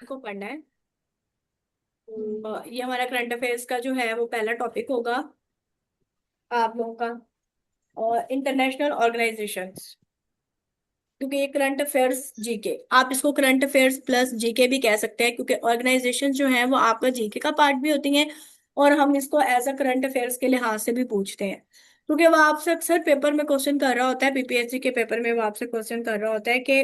को पढ़ना है। ये हमारा करंट अफेयर्स का जो है वो पहला टॉपिक होगा आप लोगों का। और इंटरनेशनल ऑर्गेनाइजेशंस, क्योंकि ये करंट अफेयर्स जीके, आप इसको करंट अफेयर्स प्लस जीके भी कह सकते हैं, क्योंकि ऑर्गेनाइजेशन जो है वो आपका जीके का पार्ट भी होती हैं। और हम इसको एज अ करंट अफेयर्स के लिहाज से भी पूछते हैं, क्योंकि वो आपसे अक्सर पेपर में क्वेश्चन कर रहा होता है। पीपीएससी के पेपर में वो आपसे क्वेश्चन कर रहा होता है कि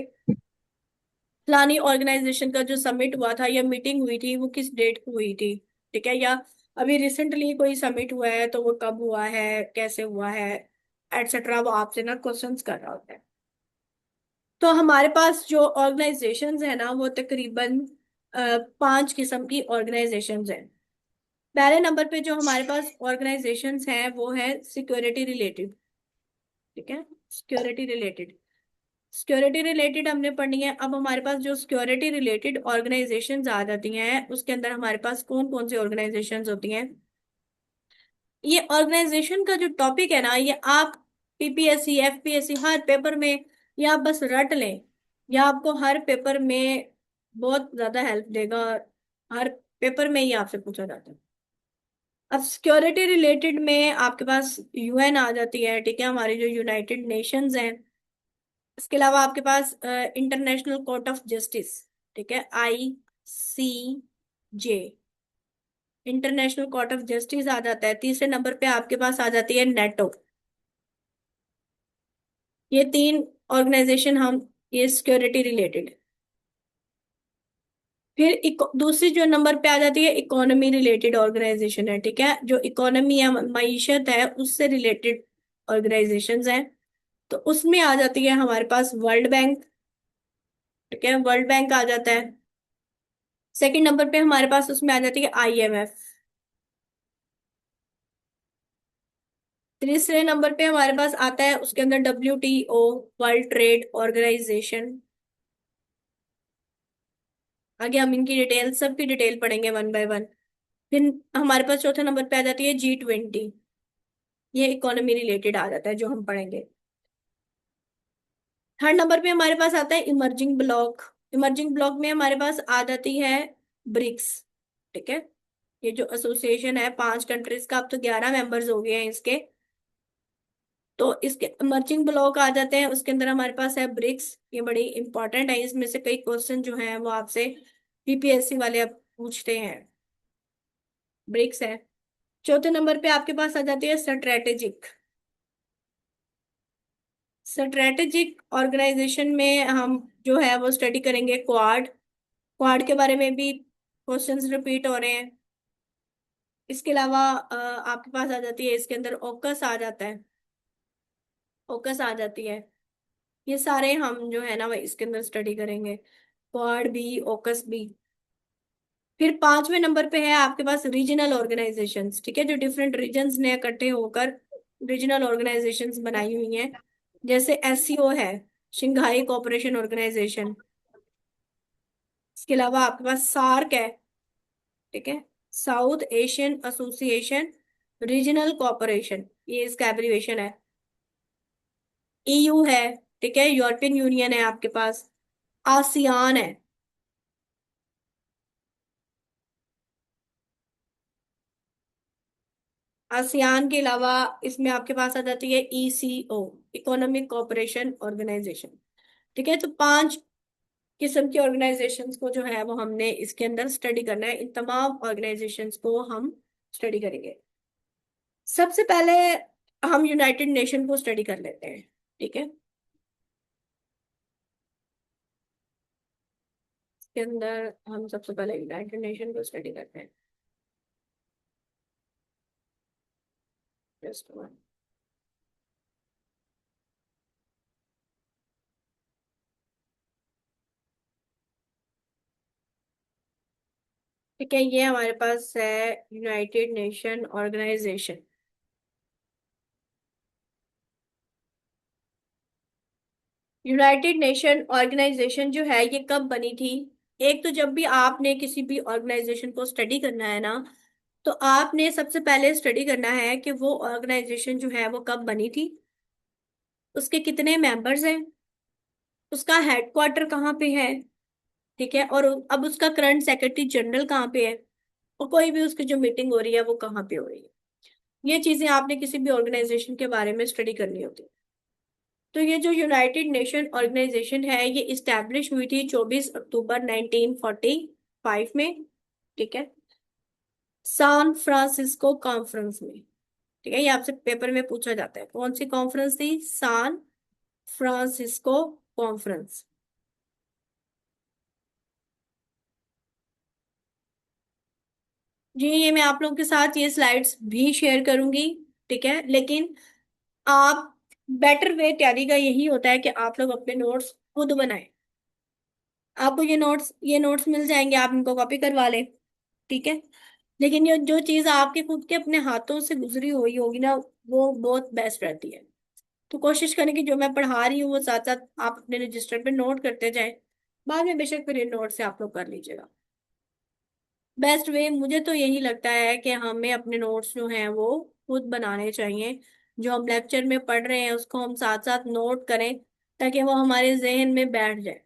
फलानी ऑर्गेनाइजेशन का जो समिट हुआ था या मीटिंग हुई थी वो किस डेट को हुई थी। ठीक है, या अभी रिसेंटली कोई समिट हुआ है तो वो कब हुआ है, कैसे हुआ है, एटसेट्रा, वो आपसे ना क्वेश्चंस कर रहा होता है। तो हमारे पास जो ऑर्गेनाइजेशंस है ना वो तकरीबन 5 किस्म की ऑर्गेनाइजेशंस हैं। पहले नंबर पे जो हमारे पास ऑर्गेनाइजेशंस हैं वो है सिक्योरिटी रिलेटेड। ठीक है, सिक्योरिटी रिलेटेड। सिक्योरिटी रिलेटेड हमने पढ़नी है। अब हमारे पास जो सिक्योरिटी रिलेटेड ऑर्गेनाइजेशंस आ जाती हैं उसके अंदर हमारे पास कौन कौन सी ऑर्गेनाइजेशंस होती हैं। ये ऑर्गेनाइजेशन का जो टॉपिक है ना, ये आप पीपीएससी एफपीएससी हर पेपर में, या आप बस रट लें, या आपको हर पेपर में बहुत ज्यादा हेल्प देगा। हर पेपर में ही आपसे पूछा जाता है। अब सिक्योरिटी रिलेटेड में आपके पास यूएन आ जाती है। ठीक है, हमारी जो यूनाइटेड नेशंस हैं। इसके अलावा आपके पास इंटरनेशनल कोर्ट ऑफ जस्टिस, ठीक है, ICJ, international court of justice आ जाता है। तीसरे नंबर पे आपके पास आ जाती है नेटो। ये तीन ऑर्गेनाइजेशन हम, ये सिक्योरिटी रिलेटेड। फिर दूसरी जो नंबर पे आ जाती है इकोनॉमी रिलेटेड ऑर्गेनाइजेशन है। ठीक है, जो इकोनॉमी है, मईशत है, उससे रिलेटेड ऑर्गेनाइजेशंस हैं। तो उसमें आ जाती है हमारे पास वर्ल्ड बैंक। ठीक है, वर्ल्ड बैंक आ जाता है। सेकंड नंबर पे हमारे पास उसमें आ जाती है IMF। तीसरे नंबर पे हमारे पास आता है उसके अंदर WTO, वर्ल्ड ट्रेड ऑर्गेनाइजेशन। आगे हम इनकी डिटेल, सबकी डिटेल पढ़ेंगे वन बाय वन। फिर हमारे पास चौथे नंबर पे आ जाती है G20। ये इकोनॉमी रिलेटेड आ जाता है जो हम पढ़ेंगे। थर्ड नंबर पे हमारे पास आता है इमर्जिंग ब्लॉक। इमर्जिंग ब्लॉक में हमारे पास आ जाती है ब्रिक्स। ठीक है, ये जो एसोसिएशन है 5 कंट्रीज का, अब तो 11 मेंबर्स हो गए हैं इसके। तो इसके इमर्जिंग ब्लॉक आ जाते हैं। उसके अंदर हमारे पास है ब्रिक्स। ये बड़ी इंपॉर्टेंट है, इसमें से कई क्वेश्चन जो हैं वो आपसे पीपीएससी वाले अब पूछते हैं। ब्रिक्स है। चौथे नंबर पे आपके पास आ जाती है स्ट्रेटेजिक। स्ट्रेटेजिक ऑर्गेनाइजेशन में हम जो है वो स्टडी करेंगे क्वाड। क्वाड के बारे में भी क्वेश्चंस रिपीट हो रहे हैं। इसके अलावा आपके पास आ जाती है, इसके अंदर ओकस आ जाता है। ओकस आ जाती है। ये सारे हम जो है ना वो इसके अंदर स्टडी करेंगे, क्वाड भी, ओकस भी। फिर पांचवें नंबर पे है आपके पास रीजनल ऑर्गेनाइजेशंस। ठीक है, जो डिफरेंट रीजन्स ने इकट्ठे होकर रीजनल ऑर्गेनाइजेशंस बनाई हुई हैं। जैसे SCO है, शंघाई कोऑपरेशन ऑर्गेनाइजेशन। इसके अलावा आपके पास सार्क है। ठीक है, south Asian association regional cooperation, ये इसका एब्रिविएशन है। EU है। ठीक है, यूरोपियन यूनियन है आपके पास। आसियान है। आसियान के अलावा इसमें आपके पास आ जाती है ECO, इकोनॉमिक कोऑपरेशन ऑर्गेनाइजेशन। ठीक है, तो 5 किस्म की ऑर्गेनाइजेशंस को जो है वो हमने इसके अंदर स्टडी करना है। इन तमाम ऑर्गेनाइजेशंस को हम स्टडी करेंगे। सबसे पहले हम यूनाइटेड नेशन को स्टडी कर लेते हैं। ठीक है, इसके अंदर हम सबसे पहले यूनाइटेड नेशन को स्टडी करते हैं। Just one. ठीक है, ये हमारे पास है United Nation Organization. United Nation Organization जो है ये कब बनी थी। एक तो जब भी आपने किसी भी ऑर्गेनाइजेशन को स्टडी करना है ना, तो आपने सबसे पहले स्टडी करना है कि वो ऑर्गेनाइजेशन जो है वो कब बनी थी, उसके कितने मेंबर्स हैं, उसका हेडक्वार्टर कहाँ पे है। ठीक है, और अब उसका करंट सेक्रेटरी जनरल कहाँ पे है, और कोई भी उसकी जो मीटिंग हो रही है वो कहाँ पे हो रही है। ये चीजें आपने किसी भी ऑर्गेनाइजेशन के बारे में स्टडी करनी होती है। तो ये जो यूनाइटेड नेशन ऑर्गेनाइजेशन है ये इस्टेब्लिश हुई थी 24 अक्टूबर 1945 में। ठीक है, सैन फ्रांसिस्को कॉन्फ्रेंस में। ठीक है, ये आपसे पेपर में पूछा जाता है, कौन सी कॉन्फ्रेंस थी, सैन फ्रांसिस्को कॉन्फ्रेंस। जी, ये मैं आप लोगों के साथ ये स्लाइड्स भी शेयर करूंगी। ठीक है, लेकिन आप बेटर वे तैयारी का यही होता है कि आप लोग अपने नोट्स खुद बनाएं। आपको ये नोट्स मिल जाएंगे, आप इनको कॉपी करवा लें। ठीक है, लेकिन ये जो चीज आपके खुद के अपने हाथों से गुजरी हुई होगी ना, वो बहुत बेस्ट रहती है। तो कोशिश करें कि जो मैं पढ़ा रही हूँ वो साथ साथ आप अपने रजिस्टर पे नोट करते जाएं। बाद में बेशक फिर इन नोट से आप लोग कर लीजिएगा। बेस्ट वे मुझे तो यही लगता है कि हमें अपने नोट्स जो हैं वो खुद बनाने चाहिए। जो हम लेक्चर में पढ़ रहे हैं उसको हम साथ साथ नोट करें, ताकि वो हमारे जहन में बैठ जाए।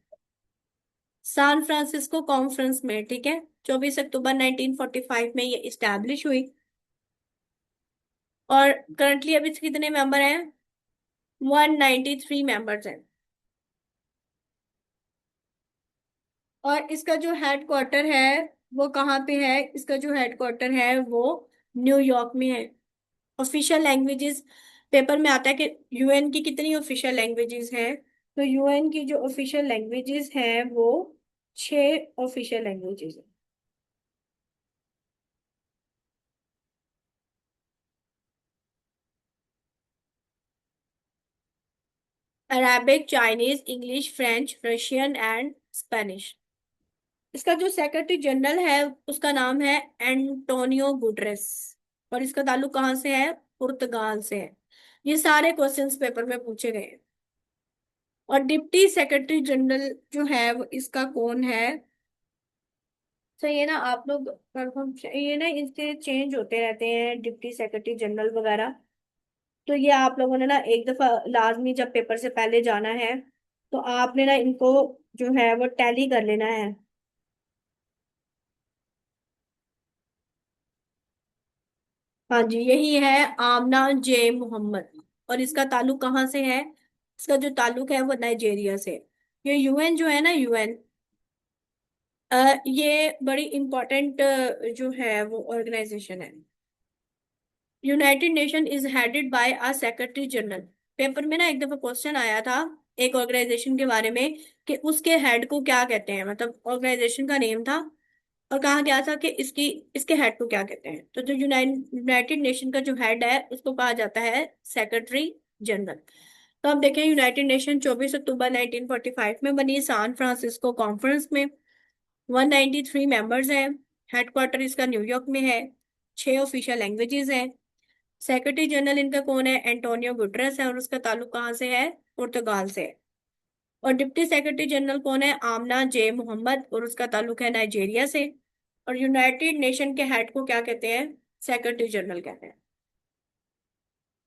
सैन फ्रांसिस्को कॉन्फ्रेंस में, ठीक है, 24 अक्टूबर 1945 में ये इस्टेब्लिश हुई। और करंटली अभी कितने मेंबर हैं, 193 मेंबर्स हैं। और इसका जो हेड क्वार्टर है वो कहाँ पे है, इसका जो हेड क्वार्टर है वो न्यूयॉर्क में है। ऑफिशियल लैंग्वेजेस पेपर में आता है कि यूएन की कितनी ऑफिशियल लैंग्वेजेस हैं। तो यूएन की जो ऑफिशियल लैंग्वेजेस हैं वो 6 ऑफिशियल लैंग्वेजेस हैं। Arabic, Chinese, English, French, Russian and Spanish. इसका जो सेक्रेटरी जनरल है उसका नाम है एंटोनियो गुटरेस। और इसका ताल्लुक कहाँ से है, पुर्तगाल से है। ये सारे क्वेश्चंस पेपर में पूछे गए हैं। और डिप्टी सेक्रेटरी जनरल जो है वो इसका कौन है। तो ये ना आप लोग कंफर्म, ये ना इसके चेंज होते रहते हैं डिप्टी सेक्रेटरी जनरल वगैरह। तो ये आप लोगों ने ना एक दफा लाजमी जब पेपर से पहले जाना है तो आपने ना इनको जो है वो टैली कर लेना है। हाँ जी, यही है आमना जे मोहम्मद। और इसका ताल्लुक कहाँ से है, इसका जो ताल्लुक है वो नाइजेरिया से। ये यूएन जो है ना, यूएन, ये बड़ी इंपॉर्टेंट जो है वो ऑर्गेनाइजेशन है। United nation is headed by a secretary general. Paper में ना एक दफा क्वेश्चन आया था एक ऑर्गेनाइजेशन के बारे में कि उसके हेड को क्या कहते हैं, मतलब ऑर्गेनाइजेशन का नेम था। और कहा गया था कि इसके हेड को क्या कहते हैं। तो जो यूनाइटेड नेशन का जो हेड है उसको कहा जाता है सेक्रेटरी जनरल। तो अब देखें, यूनाइटेड नेशन 24 अक्टूबर 1945 में बनी सैन फ्रांसिस्को कॉन्फ्रेंस में। 193 मेंबर्स हैं। हेडक्वार्टर इसका न्यूयॉर्क में है। 6 ऑफिशियल लैंग्वेजेस हैं। सेक्रेटरी जनरल इनका कौन है, एंटोनियो गुटरेस है, और उसका ताल्लुक कहाँ से है, पुर्तगाल से है। और डिप्टी सेक्रेटरी जनरल कौन है, आमना जे मोहम्मद, और उसका ताल्लुक है नाइजीरिया से। और यूनाइटेड नेशन के हेड को क्या कहते हैं, सेक्रेटरी जनरल कहते हैं।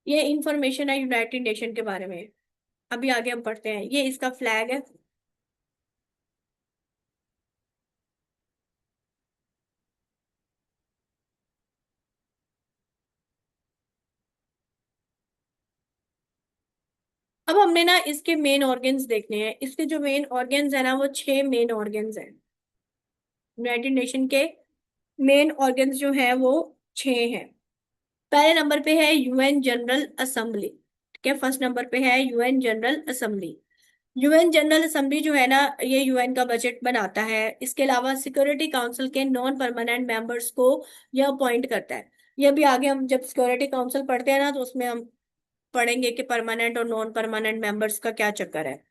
ये इंफॉर्मेशन है यूनाइटेड नेशन के बारे में। अभी आगे हम पढ़ते हैं, ये इसका फ्लैग है। अब हमने ना इसके मेन ऑर्गन्स देखने हैं। इसके जो मेन ऑर्गन्स है ना वो 6 मेन ऑर्गन्स हैं। यूनाइटेड नेशन के मेन ऑर्गन्स जो हैं वो 6 हैं। पहले नंबर पे है यूएन जनरल असेंबली। ठीक है, फर्स्ट नंबर पे है UN general assembly. UN general assembly जो है ना ये यूएन का बजट बनाता है। इसके अलावा सिक्योरिटी काउंसिल के नॉन परमानेंट मेंबर्स को यह अपॉइंट करता है। ये भी आगे हम जब सिक्योरिटी काउंसिल पढ़ते हैं ना तो उसमें हम पढ़ेंगे कि परमानेंट और नॉन परमानेंट मेंबर्स का क्या चक्कर है।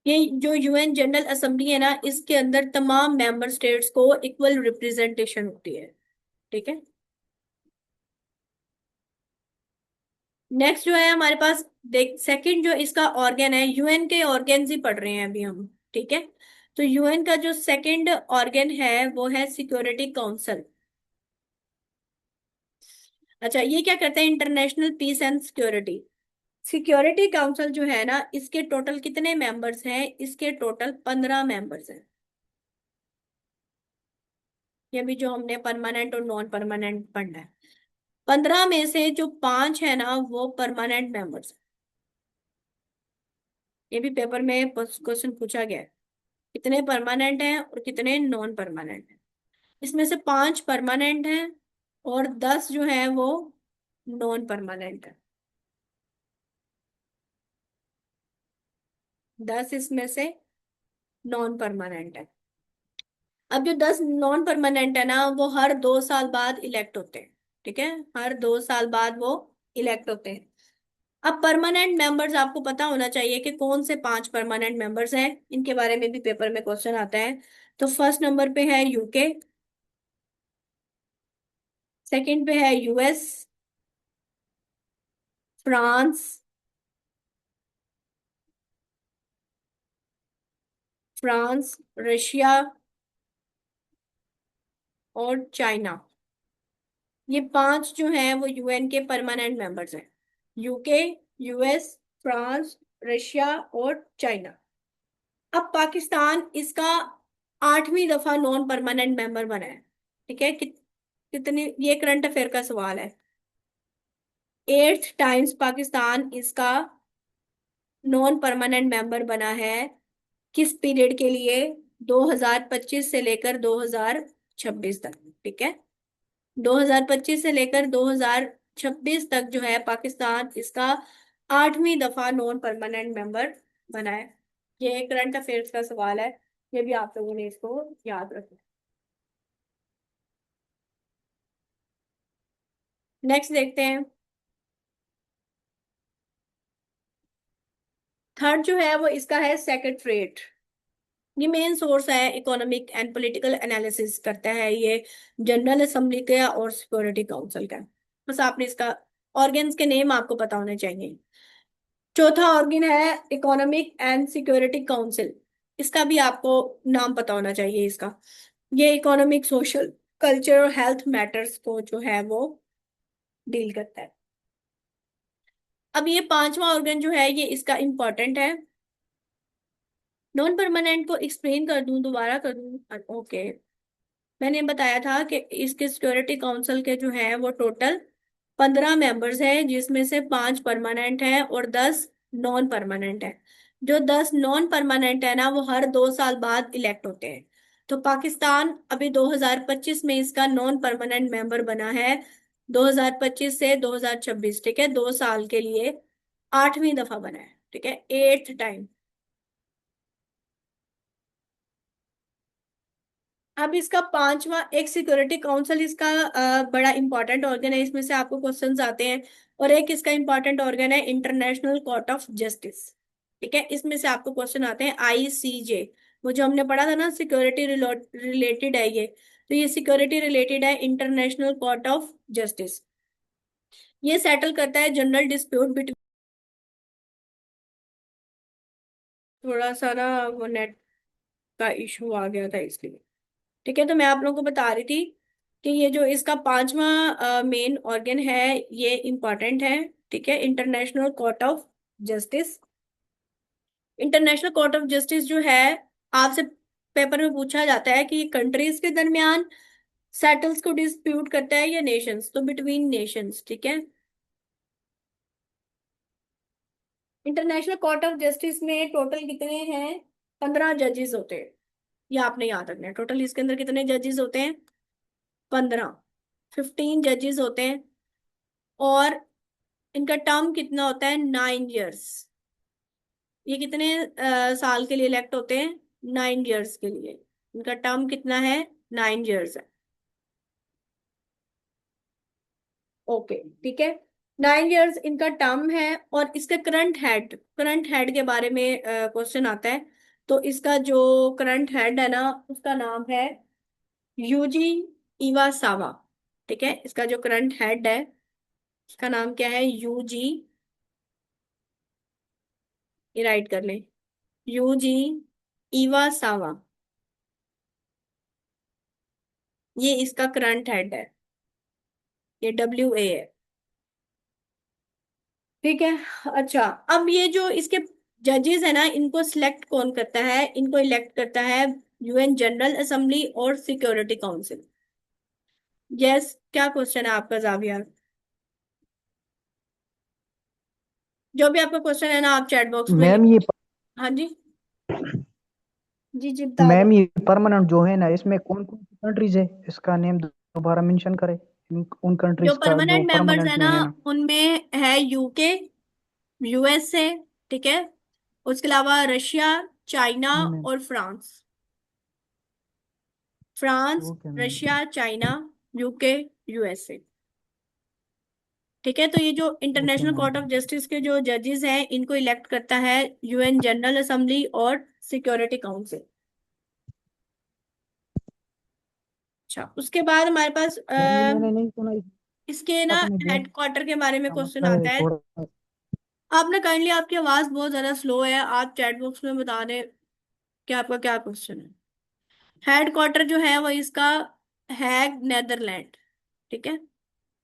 ये जो यूएन जनरल असेंबली है ना इसके अंदर तमाम मेंबर स्टेट्स को इक्वल रिप्रेजेंटेशन होती है। ठीक है, नेक्स्ट जो है हमारे पास, देख सेकंड जो इसका ऑर्गन है, यूएन के ऑर्गन्स ही पढ़ रहे हैं अभी हम। ठीक है, तो यूएन का जो सेकंड ऑर्गन है वो है सिक्योरिटी काउंसिल। अच्छा, ये क्या करता है, international peace and security. Security council जो है ना, इसके टोटल कितने मेंबर्स हैं? इसके टोटल 15 मेंबर्स हैं। ये भी जो हमने परमानेंट और नॉन परमानेंट पढ़ना है। 15 में से जो 5 है ना, वो परमानेंट मेंबर्स। ये भी पेपर में क्वेश्चन पूछा गया है, कितने परमानेंट हैं और कितने नॉन परमानेंट हैं। इसमें से 5 परमानेंट हैं और 10 जो है वो नॉन परमानेंट है। 10 इसमें से नॉन परमानेंट है। अब जो 10 नॉन परमानेंट है ना, वो हर 2 साल बाद इलेक्ट होते हैं। ठीक है, हर 2 साल बाद वो इलेक्ट होते हैं। अब परमानेंट मेंबर्स आपको पता होना चाहिए कि कौन से 5 परमानेंट मेंबर्स हैं। इनके बारे में भी पेपर में क्वेश्चन आता है। तो फर्स्ट नंबर पे है यूके, सेकंड पे है यूएस, फ्रांस, रशिया और चाइना। ये 5 जो हैं वो यूएन के परमानेंट मेंबर्स हैं। यूके, यूएस, फ्रांस, रशिया और चाइना। अब पाकिस्तान इसका 8वीं दफा नॉन परमानेंट मेंबर बना है। ठीक है, कितनी, ये करंट अफेयर का सवाल है। 8th टाइम्स पाकिस्तान इसका नॉन परमानेंट मेंबर बना है। किस पीरियड के लिए? 2025 से लेकर 2026 तक। ठीक है, 2025 से लेकर 2026 तक जो है पाकिस्तान इसका 8वीं दफा नॉन परमानेंट मेंबर बना है। ये करंट अफेयर्स का सवाल है, ये भी आप लोगों ने इसको याद रखना। नेक्स्ट देखते हैं। थर्ड जो है वो इसका है सेक्रेटरीट। ये मेन सोर्स है, इकोनॉमिक एंड पॉलिटिकल एनालिसिस करता है ये, जनरल असेंबली का और सिक्योरिटी काउंसिल का। बस आपने इसका ऑर्गन्स के नेम आपको पता होने चाहिए। चौथा ऑर्गन है इकोनॉमिक एंड सिक्योरिटी काउंसिल। इसका भी आपको नाम पता होना चाहिए इसका। ये इकोनॉमिक, सोशल, कल्चर और हेल्थ मैटर्स को जो है वो डील करता है। अब ये पांचवा ऑर्गन जो है ये इसका इंपॉर्टेंट है। नॉन परमानेंट को एक्सप्लेन कर दूं, दोबारा कर दूं? ओके, मैंने बताया था कि इसके सिक्योरिटी काउंसिल के जो है वो टोटल 15 मेंबर्स हैं, जिसमें से 5 परमानेंट हैं और 10 नॉन परमानेंट है। जो 10 नॉन परमानेंट है ना, वो हर 2 साल बाद इलेक्ट होते हैं। तो पाकिस्तान अभी 2025 में इसका नॉन परमानेंट मेंबर बना है, 2025 से 2026। ठीक है, 2 साल के लिए 8वीं दफा बना है। ठीक है, 8th टाइम। अब इसका पांचवा, एक सिक्योरिटी काउंसिल इसका बड़ा इंपॉर्टेंट ऑर्गन है, इसमें से आपको क्वेश्चंस आते हैं। और एक इसका इंपॉर्टेंट ऑर्गन है इंटरनेशनल कोर्ट ऑफ जस्टिस। ठीक है, इसमें से आपको क्वेश्चन आते हैं। आईसीजे, वो जो हमने पढ़ा था ना, सिक्योरिटी रिलेटेड है ये। तो ये सिक्योरिटी रिलेटेड है, इंटरनेशनल कोर्ट ऑफ जस्टिस। ये सेटल करता है जनरल डिस्प्यूट बिटवीन। थोड़ा सा ना वो नेट का इशू आ गया था इसलिए। ठीक है, तो मैं आप लोगों को बता रही थी कि ये जो इसका पांचवा मेन ऑर्गन है, ये इंपॉर्टेंट है। ठीक है, international court of justice. International court of justice जो है, आपसे पेपर में पूछा जाता है कि कंट्रीज के दरमियान सेटल्स को डिस्प्यूट करता है या नेशंस, तो बिटवीन नेशंस। ठीक है, इंटरनेशनल कोर्ट ऑफ जस्टिस में टोटल कितने हैं? 15 जजेस होते हैं। ये आपने याद रखना है, टोटल इसके अंदर कितने जजेस होते हैं? 15, 15 जजेस होते हैं। और इनका टर्म कितना होता है? 9 इयर्स। ये कितने साल के लिए इलेक्ट होते हैं? 9 इयर्स के लिए। इनका टर्म कितना है? 9 इयर्स है। ओके, ठीक है, 9 इयर्स इनका टर्म है। और इसका करंट हेड के बारे में क्वेश्चन आता है। तो इसका जो करंट हेड है ना, उसका नाम है यूजी इवासावा। ठीक है, इसका जो करंट हेड है, इसका नाम क्या है? यूजी, ये राइट कर लें, यूजी इवासावा। ये इसका करंट हेड है, ये WA है। ठीक है। अच्छा, अब ये जो इसके जजेस है ना, इनको सिलेक्ट कौन करता है? इनको इलेक्ट करता है यूएन जनरल असेंबली और सिक्योरिटी काउंसिल। यस, क्या क्वेश्चन है आपका जावियर? जो भी आपका क्वेश्चन है ना, आप चैट बॉक्स में लिख। मैम ये हाँ जी, जी जी बता दो। मैम ये परमानेंट जो है ना, इसमें कौन कौन सी कंट्रीज है? इसका नेम दोबारा मेंशन करें, उन जो कंट्रीज का जो परमानेंट मेंबर्स है परमानेंट ना, में है ना। उनमें है यूके, यूएसए, ठीक है, उसके अलावा रशिया, चाइना जी मैम। और France. France, okay ma'am. Russia, China, UK, USA. ठीक है, तो ये जो okay international ma'am. Court of justice के जो जजेस हैं, इनको इलेक्ट करता है यूएन जनरल असेंबली और सिक्योरिटी काउंसिल। अच्छा, उसके बाद हमारे पास मैम ये मैंने नहीं सुना, इस इसके ना बात में जो हेडक्वार्टर के बारे में का क्वेश्चन मसला है आता है। थोड़ा। आप ना काइंडली, आपकी आवाज बहुत ज्यादा स्लो है, आप चैट बॉक्स में बता दें कि आपका क्या क्वेश्चन है। हेडक्वार्टर जो है वो इसका हैग, नेदरलैंड। ठीक है,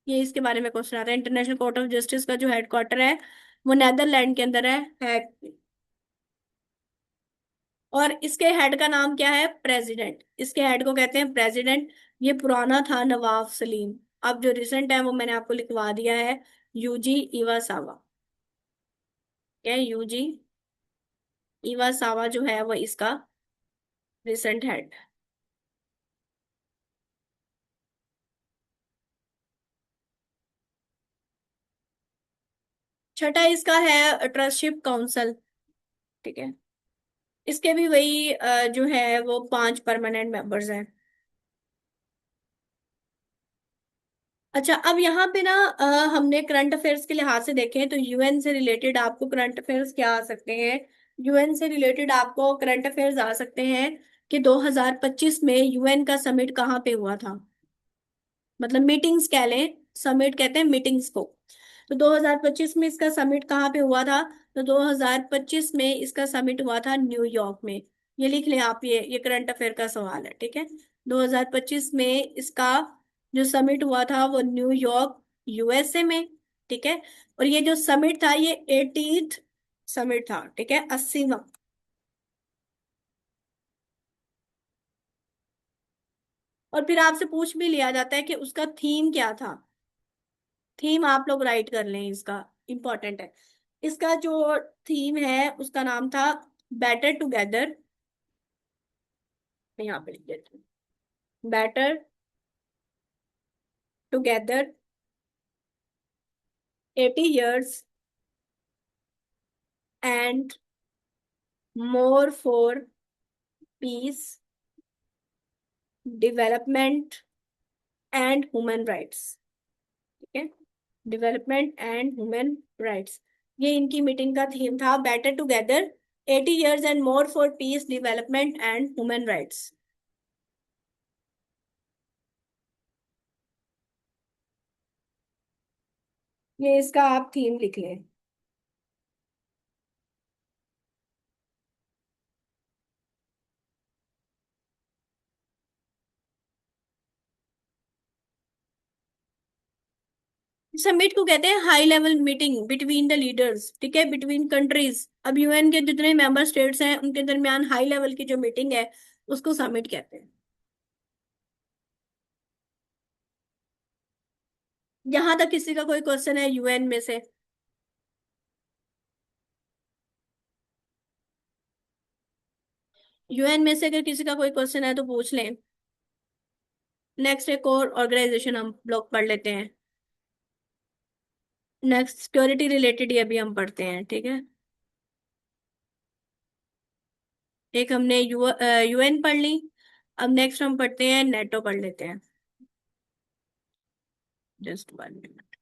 ये इसके बारे में क्वेश्चन आता है। इंटरनेशनल कोर्ट ऑफ जस्टिस का जो हेडक्वार्टर है वो नेदरलैंड के अंदर है, हैग। और इसके हेड का नाम क्या है? प्रेसिडेंट। इसके हेड को कहते हैं प्रेसिडेंट। ये पुराना था नवाब सलीम। अब जो रिसेंट है वो मैंने आपको लिखवा दिया है, यूजी इवासावा। क्या है? यूजी इवासावा जो है वो इसका रिसेंट हेड। छठा इसका है ट्रस्टशिप काउंसिल। ठीक है, इसके भी वही जो है वो 5 परमानेंट मेंबर्स हैं। अच्छा, अब यहाँ पे ना हमने करंट अफेयर्स के लिहाज से देखें तो यूएन से रिलेटेड आपको करंट अफेयर्स क्या आ सकते हैं? यूएन से रिलेटेड आपको करंट अफेयर्स आ सकते हैं कि 2025 में यूएन का समिट कहाँ पे हुआ था। मतलब मीटिंग्स कह लें, समिट कहते हैं मीटिंग्स को। तो 2025 में इसका समिट कहाँ पे हुआ था? तो 2025 में इसका समिट हुआ था न्यूयॉर्क में। ये लिख लें आप, ये करंट अफेयर का सवाल है, ठीक है। 2025 में इसका जो समिट हुआ था वो न्यूयॉर्क, यूएसए में। ठीक है, और ये जो समिट था ये 80th समिट था, ठीक है, 80वां। और फिर आपसे पूछ भी लिया जाता है कि उसका थीम क्या था। थीम आप लोग राइट कर लें, इसका इंपॉर्टेंट है। इसका जो थीम है उसका नाम था बेटर टुगेदर। यहाँ पे लिख देती हूँ, better together 80 years and more for piece, development and human rights. ठीक है, डेवलपमेंट एंड ह्यूमन राइट्स, ये इनकी मीटिंग का थीम था, better together 80 years and more for piece, development and human rights. ये इसका आप थीम लिख लें। समिट को कहते हैं high level meeting between the leaders, ठीक है, बिटवीन कंट्रीज। अब यूएन के जितने मेंबर स्टेट्स हैं उनके दरमियान हाई लेवल की जो मीटिंग है उसको समिट कहते हैं। यहां तक किसी का कोई क्वेश्चन है यूएन में से? यूएन में से अगर किसी का कोई क्वेश्चन है तो पूछ लें। नेक्स्ट एक और ऑर्गेनाइजेशन हम लोग पढ़ लेते हैं। नेक्स्ट सिक्योरिटी रिलेटेड ही अभी हम पढ़ते हैं, ठीक है। एक हमने यूएन पढ़ ली। अब नेक्स्ट हम पढ़ते हैं नेटो, पढ़ लेते हैं। Just 1 minute.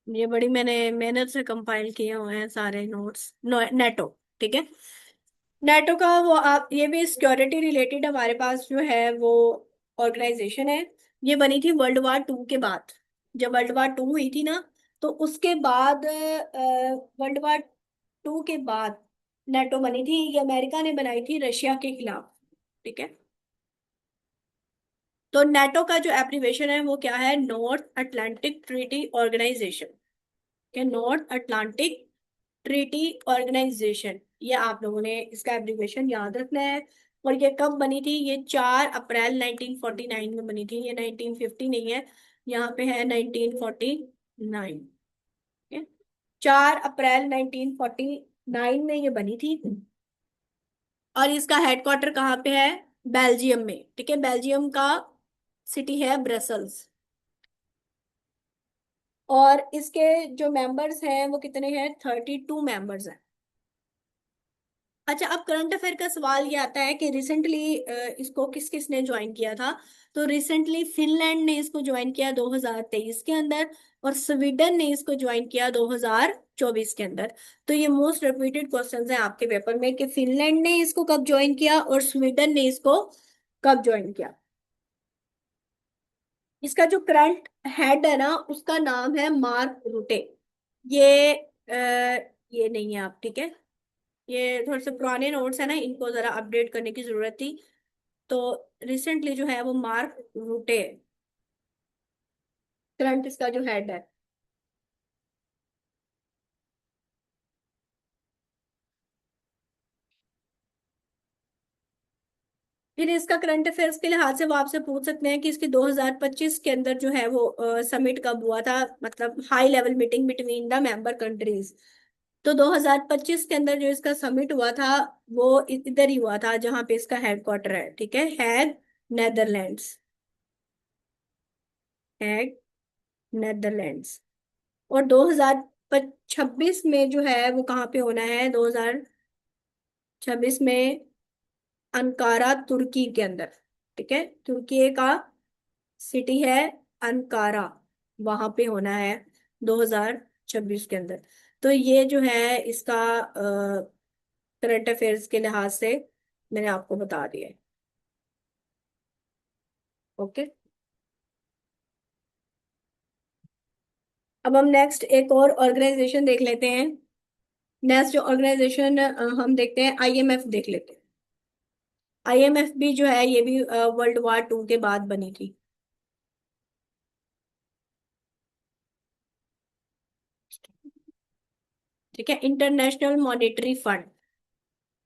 ये बड़ी मैंने मेहनत से कंपाइल किए हुए हैं सारे नोट्स। नेटो, ठीक है। नेटो का वो आप, ये भी सिक्योरिटी रिलेटेड हमारे पास जो है वो ऑर्गेनाइजेशन है। ये बनी थी वर्ल्ड वार 2 के बाद। जब वर्ल्ड वार 2 हुई थी ना, तो उसके बाद वर्ल्ड वार 2 के बाद नेटो बनी थी। ये अमेरिका ने बनाई थी रशिया के खिलाफ, ठीक है। तो नेटो का जो एब्रीवेशन है वो क्या है, नॉर्थ अटलांटिक ट्रीटी ऑर्गेनाइजेशन। क्या, नॉर्थ अटलांटिक ट्रीटी ऑर्गेनाइजेशन, ये आप लोगों ने इसका एब्रीवेशन याद रखना है। और ये कब बनी थी, ये 4 अप्रैल 1949 में बनी थी, ये 1950 नहीं है, यहाँ पे है 1949। 4 अप्रैल 1949 में ये बनी थी। और इसका हेडक्वार्टर कहाँ पे है, बेल्जियम में। ठीक है, बेल्जियम का सिटी है ब्रसल्स। और इसके जो मेंबर्स हैं वो कितने हैं, 32 मेंबर्स हैं। अच्छा, अब करंट अफेयर का सवाल ये आता है कि रिसेंटली इसको किस किस ने ज्वाइन किया था। तो रिसेंटली फिनलैंड ने इसको ज्वाइन किया 2023 के अंदर, और स्वीडन ने इसको ज्वाइन किया 2024 के अंदर। तो ये मोस्ट रिपीटेड क्वेश्चंस हैं आपके पेपर में कि फिनलैंड ने इसको कब ज्वाइन किया और स्वीडन ने इसको कब ज्वाइन किया। इसका जो करंट हेड है ना, उसका नाम है मार्क रूटे। ये ये नहीं है आप, ठीक है, ये थोड़े से पुराने नोट्स है ना, इनको जरा अपडेट करने की जरूरत थी। तो रिसेंटली जो है वो मार्क रूटे करंट इसका जो हेड है। फिर इसका करंट अफेयर्स के लिहाज से वो आपसे पूछ सकते हैं कि इसकी 2025 के अंदर जो है वो समिट कब हुआ था, मतलब high level meeting between the member countries. तो 2025 के अंदर जो इसका समिट हुआ था वो इधर ही हुआ था जहां पे इसका हेडक्वार्टर है, ठीक है, हैग, नेदरलैंड्स। हैग, नेदरलैंड्स। और 2026 में जो है वो कहाँ पे होना है, 2026 में अंकारा तुर्की के अंदर। ठीक है, तुर्की का सिटी है अंकारा, वहां पे होना है 2026 के अंदर। तो ये जो है इसका करंट अफेयर्स के लिहाज से मैंने आपको बता दिया है। ओके, अब हम नेक्स्ट एक और ऑर्गेनाइजेशन देख लेते हैं। नेक्स्ट जो ऑर्गेनाइजेशन हम देखते हैं, आईएमएफ देख लेते हैं। आईएमएफ भी जो है ये भी वर्ल्ड वॉर 2 के बाद बनी थी। ठीक है, इंटरनेशनल मॉनेटरी फंड,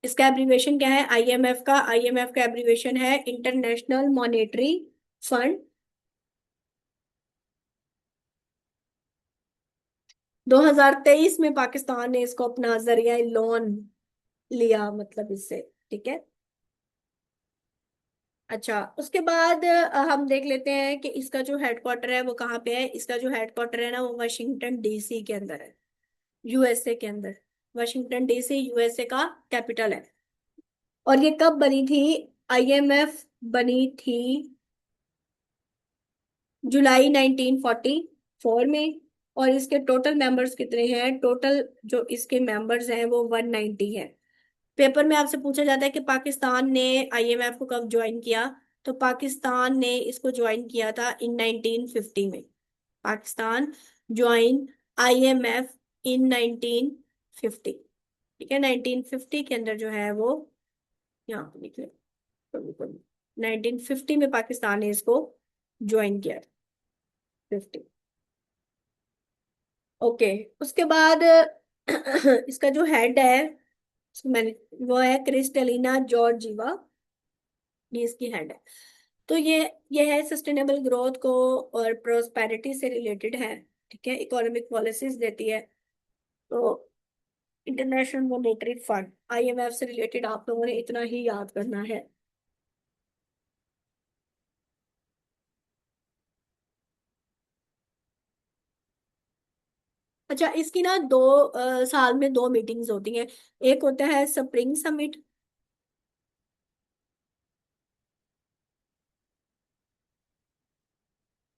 इसका एब्रीवेशन क्या है, आईएमएफ का। आईएमएफ का एब्रीवेशन है इंटरनेशनल मॉनेटरी फंड। 2023 में पाकिस्तान ने इसको अपना जरिया लोन लिया, मतलब इससे। ठीक है, अच्छा, उसके बाद हम देख लेते हैं कि इसका जो हेडक्वार्टर है वो कहाँ पे है। इसका जो हेडक्वार्टर है ना वो वाशिंगटन डीसी के अंदर है, यूएसए के अंदर। वाशिंगटन डीसी यूएसए का कैपिटल है। और ये कब बनी थी, आईएमएफ बनी थी जुलाई 1944 में। और इसके टोटल मेंबर्स कितने हैं, टोटल जो इसके मेंबर्स हैं वो 190 है। पेपर में आपसे पूछा जाता है कि पाकिस्तान ने आईएमएफ को कब ज्वाइन किया। तो पाकिस्तान ने इसको ज्वाइन किया था इन 1950 में। पाकिस्तान ज्वाइन आईएमएफ इन 1950। ठीक है, 1950 के अंदर जो है वो, यहाँ पे लिख ले, 1950 में पाकिस्तान ने इसको ज्वाइन किया, 50। ओके, उसके बाद इसका जो हेड है, मैंने, वो है क्रिस्टलिना जॉर्जीवा, ये इसकी हेड है। तो ये है सस्टेनेबल ग्रोथ को और प्रोस्पेरिटी से रिलेटेड है। ठीक है, इकोनॉमिक पॉलिसीज देती है। तो इंटरनेशनल मॉनेटरी फंड, आईएमएफ से रिलेटेड आप लोगों ने इतना ही याद करना है। अच्छा, इसकी ना साल में दो मीटिंग्स होती हैं। एक होता है स्प्रिंग समिट।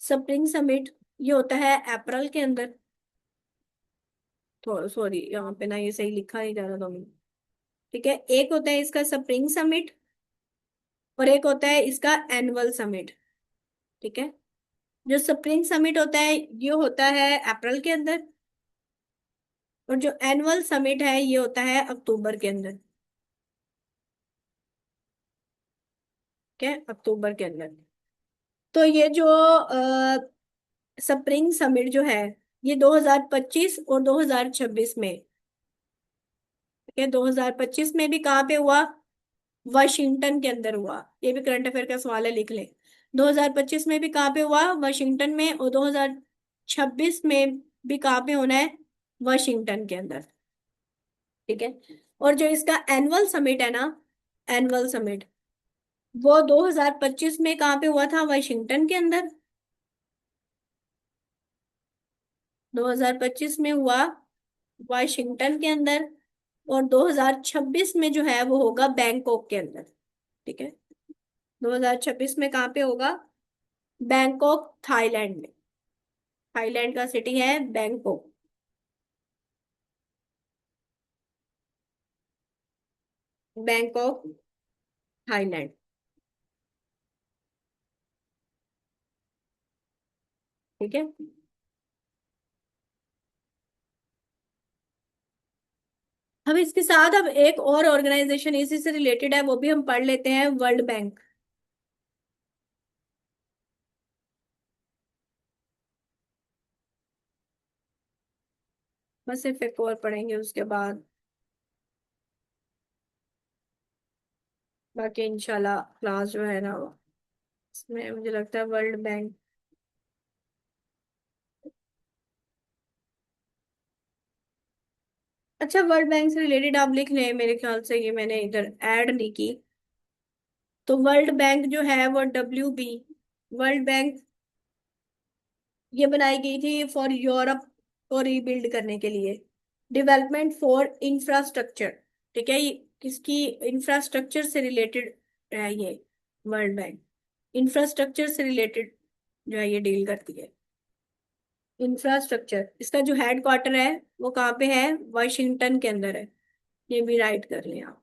स्प्रिंग समिट ये होता है अप्रैल के अंदर। तो सॉरी, यहाँ पे ना ये सही लिखा नहीं जा रहा 2 मिनट। ठीक है, एक होता है इसका स्प्रिंग समिट और एक होता है इसका एनुअल समिट। ठीक है, जो स्प्रिंग समिट होता है ये होता है अप्रैल के अंदर, और जो एनुअल समिट है ये होता है अक्टूबर के अंदर। ठीक है, अक्टूबर के अंदर। तो ये जो स्प्रिंग समिट जो है, ये 2025 और 2026 में, ठीक है, 2025 में भी कहाँ पे हुआ? वाशिंगटन के अंदर हुआ। ये भी करंट अफेयर का सवाल है, लिख लें। 2025 में भी कहाँ पे हुआ? वाशिंगटन में। और 2026 में भी कहाँ पे होना है? वाशिंगटन के अंदर। ठीक है। और जो इसका एनुअल समिट है ना, एनुअल समिट, वो 2025 में कहाँ पे हुआ था? वाशिंगटन के अंदर। 2025 में हुआ वाशिंगटन के अंदर। और 2026 में जो है वो होगा बैंकॉक के अंदर। ठीक है। 2026 में कहाँ पे होगा? बैंकॉक, थाईलैंड में। थाईलैंड का सिटी है बैंकॉक। Bangkok, Thailand. ठीक है। हम इसके साथ अब एक और ऑर्गेनाइजेशन इसी से रिलेटेड है, वो भी हम पढ़ लेते हैं, वर्ल्ड बैंक। बस सिर्फ एक और पढ़ेंगे उसके बाद, बाकी इंशाल्लाह क्लास जो है ना, इसमें मुझे लगता है वर्ल्ड बैंक। अच्छा, वर्ल्ड बैंक से रिलेटेड आप लिख लें, मेरे ख्याल से ये मैंने इधर ऐड नहीं की। तो वर्ल्ड बैंक जो है वो WB, वर्ल्ड बैंक, ये बनाई गई थी फॉर यूरोप को रीबिल्ड करने के लिए, डेवलपमेंट फॉर इंफ्रास्ट्रक्चर। ठीक है, ये किसकी? इंफ्रास्ट्रक्चर से रिलेटेड है ये वर्ल्ड बैंक। इंफ्रास्ट्रक्चर से रिलेटेड जो है ये डील करती है। इंफ्रास्ट्रक्चर, इसका जो हेड क्वार्टर है वो कहाँ पे है? वाशिंगटन के अंदर है। ये भी राइट कर लें आप।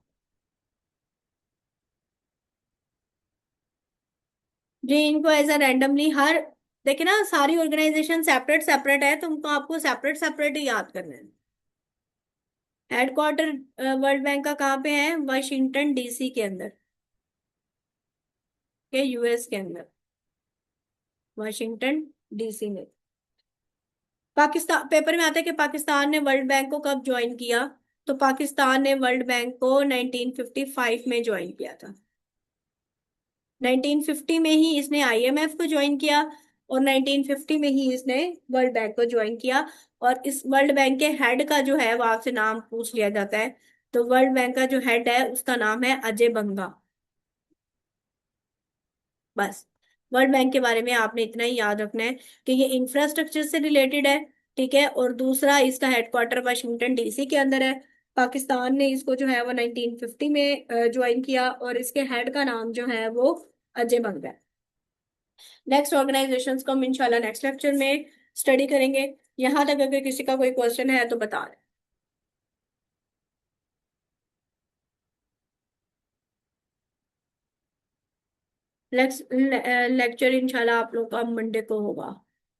जी, इनको एज अ रैंडमली हर, देखिए ना, सारी ऑर्गेनाइजेशन सेपरेट सेपरेट है, तुमको आपको सेपरेट सेपरेट ही याद करना है। हेडक्वार्टर वर्ल्ड बैंक का कहाँ पे है? वाशिंगटन DC के अंदर, के US के अंदर, वाशिंगटन DC में। पाकिस्तान, पेपर में आता है कि पाकिस्तान ने वर्ल्ड बैंक को कब ज्वाइन किया? तो पाकिस्तान ने वर्ल्ड बैंक को 1955 में ज्वाइन किया था। 1950 में ही इसने IMF को ज्वाइन किया, और 1950 में ही इसने वर्ल्ड बैंक को ज्वाइन किया। और इस वर्ल्ड बैंक के हेड का जो है वो आपसे नाम पूछ लिया जाता है। तो वर्ल्ड बैंक का जो हेड है उसका नाम है अजय बंगा। बस, वर्ल्ड बैंक के बारे में आपने इतना ही याद रखना है कि ये इंफ्रास्ट्रक्चर से रिलेटेड है। ठीक है। और दूसरा, इसका हेडक्वार्टर वाशिंगटन DC के अंदर है। पाकिस्तान ने इसको जो है वो 1950 में ज्वाइन किया, और इसके हेड का नाम जो है वो अजय बंगा है। नेक्स्ट ऑर्गेनाइजेशंस को हम इंशाल्लाह नेक्स्ट लेक्चर में स्टडी करेंगे। यहाँ तक अगर किसी का कोई क्वेश्चन है तो बता दें। नेक्स्ट लेक्चर इंशाल्लाह आप लोग का मंडे को होगा।